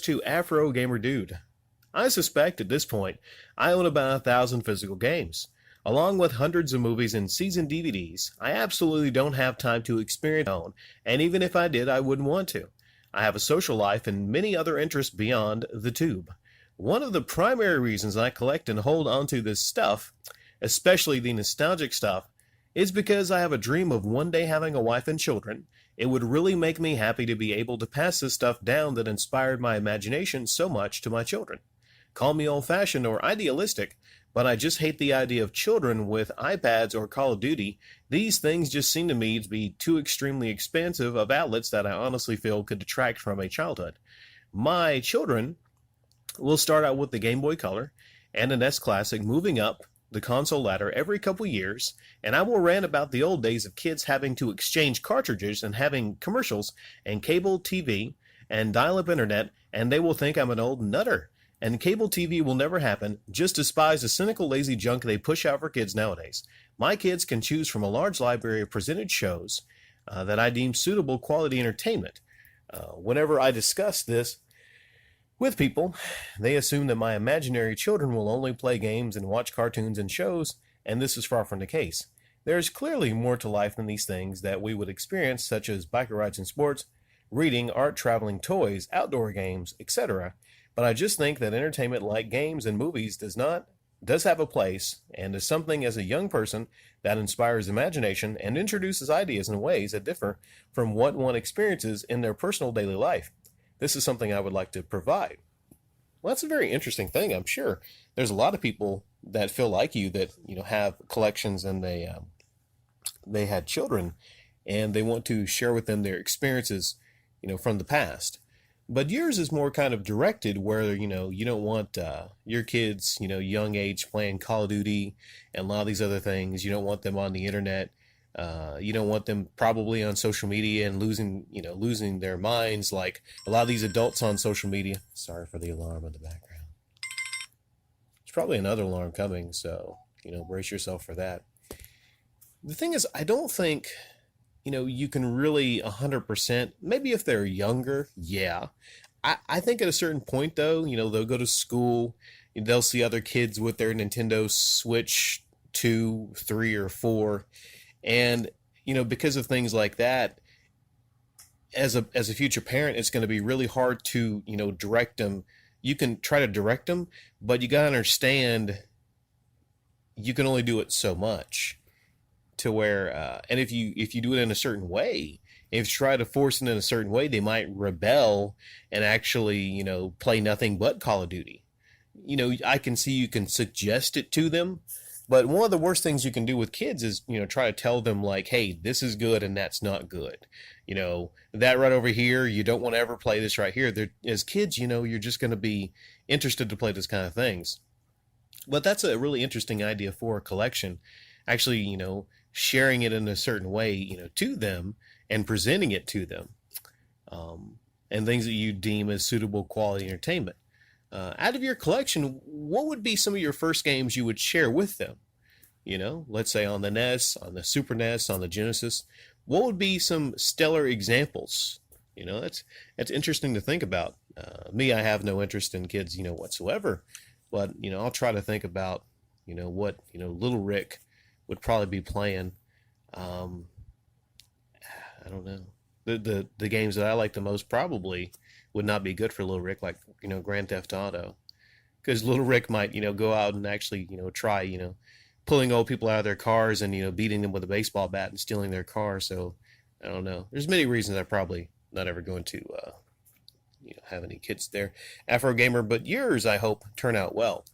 To AfroGamerDude. I suspect at this point I own about 1,000 physical games. Along with hundreds of movies and seasoned DVDs, I absolutely don't have time to experience my own, and even if I did, I wouldn't want to. I have a social life and many other interests beyond the tube. One of the primary reasons I collect and hold onto this stuff, especially the nostalgic stuff, is because I have a dream of one day having a wife and children. It would really make me happy to be able to pass this stuff down that inspired my imagination so much to my children. Call me old-fashioned or idealistic, but I just hate the idea of children with iPads or Call of Duty. These things just seem to me to be too extremely expansive of outlets that I honestly feel could detract from a childhood. My children will start out with the Game Boy Color and an S Classic, moving up the console ladder every couple years, and I will rant about the old days of kids having to exchange cartridges and having commercials and cable TV and dial-up internet, and they will think I'm an old nutter. And cable TV will never happen. Just despise the cynical, lazy junk they push out for kids nowadays. My kids can choose from a large library of presented shows that I deem suitable quality entertainment. Whenever I discuss this with people, they assume that my imaginary children will only play games and watch cartoons and shows, and this is far from the case. There is clearly more to life than these things that we would experience, such as biker rides and sports, reading, art, traveling, toys, outdoor games, etc. But I just think that entertainment like games and movies does have a place, and is something as a young person that inspires imagination and introduces ideas in ways that differ from what one experiences in their personal daily life. This is something I would like to provide. Well, that's a very interesting thing. I'm sure there's a lot of people that feel like you that have collections, and they had children, and they want to share with them their experiences, from the past. But yours is more kind of directed, where you don't want your kids, young age, playing Call of Duty and a lot of these other things. You don't want them on the internet. You don't want them probably on social media and losing their minds like a lot of these adults on social media. Sorry for the alarm in the background. There's probably another alarm coming, so, brace yourself for that. The thing is, I don't think, you can really 100%, maybe if they're younger, yeah. I think at a certain point, though, they'll go to school, they'll see other kids with their Nintendo Switch 2, 3, or 4, and, because of things like that, as a future parent, it's going to be really hard to, direct them. You can try to direct them, but you got to understand you can only do it so much, to where, and if you do it in a certain way, if you try to force it in a certain way, they might rebel and actually, play nothing but Call of Duty. I can see you can suggest it to them, but one of the worst things you can do with kids is, try to tell them like, hey, this is good and that's not good. That right over here, you don't want to ever play this right here. As kids, you're just going to be interested to play this kind of things. But that's a really interesting idea for a collection. Actually, sharing it in a certain way, to them and presenting it to them, and things that you deem as suitable quality entertainment. Out of your collection, what would be some of your first games you would share with them? Let's say on the NES, on the Super NES, on the Genesis. What would be some stellar examples? That's interesting to think about. Me, I have no interest in kids, whatsoever. But, I'll try to think about, what, Little Rick would probably be playing. I don't know. The games that I like the most probably would not be good for Little Rick, like, Grand Theft Auto. Because Little Rick might, go out and actually, try, pulling old people out of their cars and, beating them with a baseball bat and stealing their car. So, I don't know. There's many reasons I'm probably not ever going to, have any kids there. Afro Gamer, but yours, I hope, turn out well.